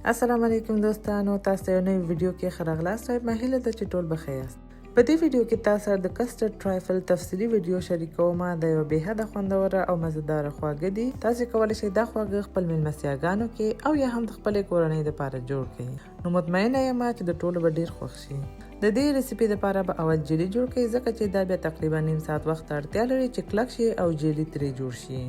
السلام علیکم دوستانو، تاسو ته یو نوی ویډیو کې ښه راغلاست. ما هیله ده چې ټول بخیر یاست. په دې ویډیو کې تاسو سره د کسټرډ ټرایفل تفصیلي ویډیو شریکوم. دا یو بېحده خوندوره او مزهداره خواږه دي. تاسو کولی شئ دا خواږه خپل میلمستیاګانو کې او یا هم د خپلې کورنۍ دپاره جوړ کړئ. نو مطمئنه یم چې د ټولو به ډېر خوښ شي. د دې ریسیپي دپاره به اول جیلي جوړ کړئ، ځکه چې دا بیا تقریبا نیم ساعت وخت ته اړتیا لري چې کلک شي او جیلي ترې جوړ شي.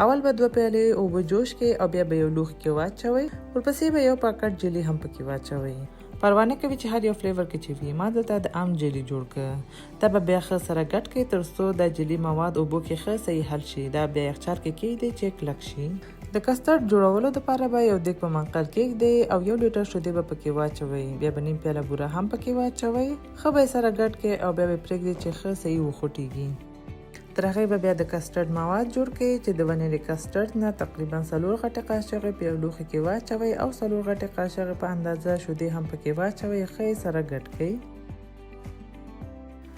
اول به 2 پیالې اوبه جوش کړئ او بیا به یو لوښي کې واچوئ. ورپسې به یو پاکټ جیلي هم پکې واچوئ. پروا نه کوي چې هر یو فلیور کې چې وي. ما دلته د ام جیلي جوړ کړ. دا به بیا ښه سره ګډ کړئ تر څو دا جیلي مواد اوبو کې ښه صحیح حل شي. دا بیا یخچال کې کیږدئ چې کلک شي. د کسټرډ جوړولو دپاره به یو دیګ په منقل کیږدئ او 1 لیټر شیدې به پکې واچوئ. بیا به نیم پیاله بوره هم پکې واچوئ. ښه به یې سره ګډ کړئ او بیا به یې پرېږدئ چې ښه صحیح وخوټېږي. تر هغې به بیا د کسټرډ مواد جوړ کړئ چې د ونیلې کسټرډ نه تقریبا 4 غټې قاشقې په یو لوښي کې واچوئ او 4 غټې قاشقې په اندازه شیدې هم پکې واچوئ. ښه یې سره ګډ کړئ.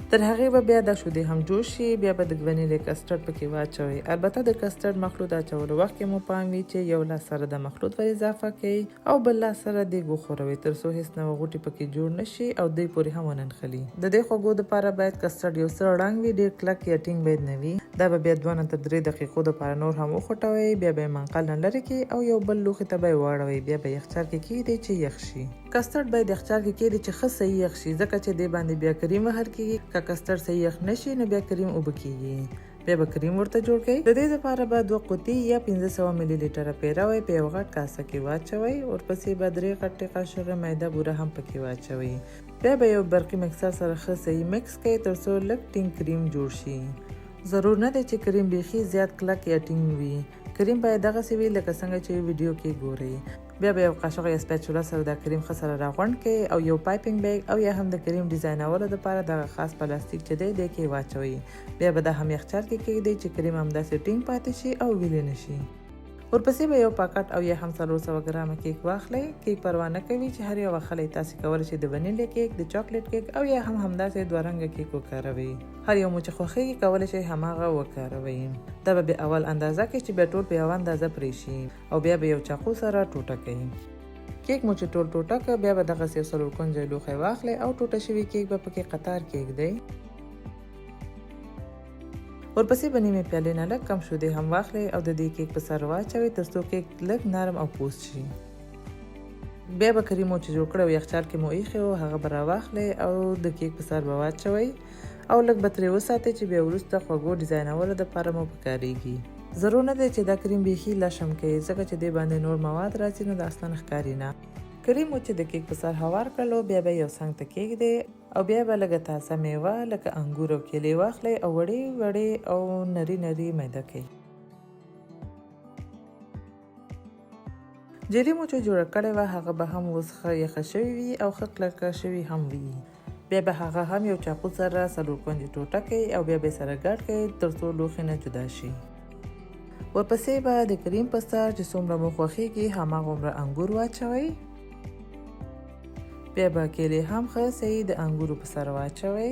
تر هغې به بیا دا شیدې هم جوش شي. بیا به د ونیلې کسټرډ پکې واچوئ. البته د کسټرډ مخلوط اچولو وخت کې مو پام وي چې یو لاس سره د مخلوط ور اضافه کړئ او بل لاس سره دیګ وښوروئ تر څو هیڅ نوع غوټې پکې جوړ نه شي او دوی پورې هم وننښلي. د دې خوږو دپاره باید کسټرډ یو څه ړنګ وي، ډېر کلک یا ټینګ باید نه وي. دا به بیا 2 نه تر 3 دقیقو دپاره نور هم وخوټوئ. بیا به یې منقل نه لرې کړئ او یو بل لوښي ته به یې واړوئ. بیا به یخچال کې کیږدئ چې یخ شي. کسټرډ باید یخچال کې کیږدئ چې ښه صحیح یخ شي، ځکه چې دې باندې بیا کریم وهل کیږي. که کسټرډ صحیح یخ نشي نو بیا کریم اوبه کیږي. بیا به کریم ورته جوړ کړئ. د دې دپاره به 2 قوطي یا 1500 ملي لیټره پیروی په یو غټ کاسه کې واچوئ. ورپسې به 3 غټې قاشقې میده بوره هم پکې واچوئ. بیا به یو برقي مکسر سره ښه صحیح مکس کړئ تر څو لږ ټینګ کریم جوړ شي. ضرور نه دی چې کریم بیخي زیات کلک یا ټینګ وي. کریم باید دغسې وي لکه څنګه چې ویډیو کې ګورئ. بیا به یو قاشق یا سپیچولا سره دا کریم ښه سره راغونډ کړئ او یو پایپینګ بیگ او یا هم د کریم ډیزاینولو دپاره دغه خاص پلاستیک چې دی دې کې واچوئ. بیا به دا هم یخچال کې کیږدئ چې کریم همداسې ټینګ پاتې شي او ویلې نه شي. ورپسې به یو پاکټ او یا هم 400 ګرامه کیک واخلئ. کیک پروا نه کوي چې هر یو واخلئ. تاسې کولی شئ د ونیلې کیک، د چاکلیټ کیک او یا هم همداسې 2 رنګه کیک وکاروئ. هر یو مو چې خوښیږي کولی شئ هماغه وکاروئ. دا به بیا اول اندازه کړئ چې بیا ټول په یوه اندازه پرې شي او بیا به یو چاقو سره ټوټه کړئ. کیک مو چې ټول ټوټه کړ بیا به دغسې یو 4 کونجی لوښی واخلئ او ټوټه شوي کیک به پکې قطار کیږدئ. ورپسې به نیمې پیالې نه لږ کم شیدې هم واخلئ او د دې کیک په سر واچوئ تر څو کیک لږ نرم او پوست شي. بیا به کریم مو چې جوړ کړی او یخچال کې مو ایښی و هغه به راواخلئ او د کیک په سر به واچوئ او لږ به ترې وساتئ چې بیا وروسته خوږو ډیزاینولو دپاره مو پکارېږي. ضرور نه دی چې دا کریم بیخي لشم کوي، ځکه چې دې باندې نور مواد راځي نو دا اصلا ښکاري نه. کریم مو چې د کیک په سر هوار کړلو بیا به یو څنګ ته کیږدئ او بیا به لږه تازه میوه لکه انګور او کیلې واخلئ او وړې وړې او نري نري میده کړئ. جیلي مو چې جوړه کړې وه هغه به هم اوس ښه یخه شوې وي او ښه کلکه شوې هم وي. بیا به هغه هم یو چاقو سره 4 کونجې ټوټه کړئ او بیا به یې سره ګډ کړئ تر څو لوښي نه جدا شي. ورپسې به د کریم په سر چې څومره مو خوښیږي هماغومره انګور واچوئ. بیا به کیلې هم ښه صحیح د انګورو په سر واچوئ.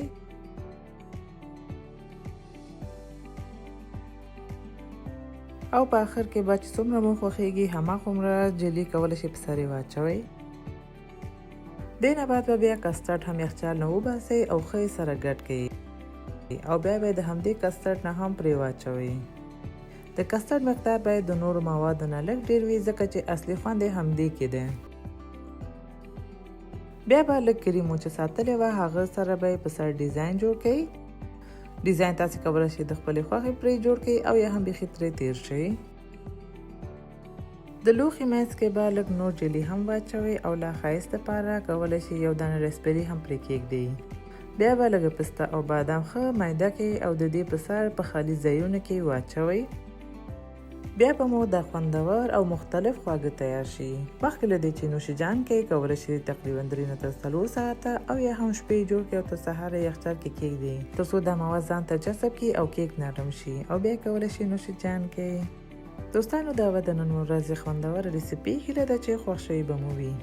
او په آخر کې به چې څومره مو خوښیږي هماغومره جیلي کولی شئ په سر یې واچوئ. دې نه بعد به بیا کسټرډ هم یخچال نه وباسئ او ښه یې سره ګډ کړئ او بیا به د همدې کسټرډ نه هم پرې واچوئ. د کسټرډ مقدار باید د نورو موادو نه لږ ډېر وي، ځکه چې اصلي خوند یې همدې کې دی. بیا به لږ کریم مو چې ساتلی وه هغه سره به یې په سر ډیزاین جوړ کړئ. ډیزاین تاسې کولی شئ د خپلې خوښې پرې جوړ کړئ او یا هم بیخي ترې تیر شئ. د لوښي منځ کې به لږ نور جیلي هم واچوئ او لا ښایست دپاره کولی شئ یو دانه راسبري هم پرې کیږدئ. بیا به لږه پسته او بادام ښه میده کړئ او د دې په سر په خالي ځایونو کې واچوئ. بیا به مو دا خوندور او مختلف خواږه تیار شي. مخکې له دې چې نوشیجان کې کولی شئ تقریبا 3 نه تر 4 ساعته او یا هم شپې جوړ کړئ او تر سهاره یخچال کې کیږدئ تر څو دا مواد ځان ته جذب کړي او کیک نرم شي او بیا کولی شئ نوشیجان کې. دوستانو دا به د نن ورځې خوندوره ریسیپي هیله ده چې خوښ شوي به مو وي.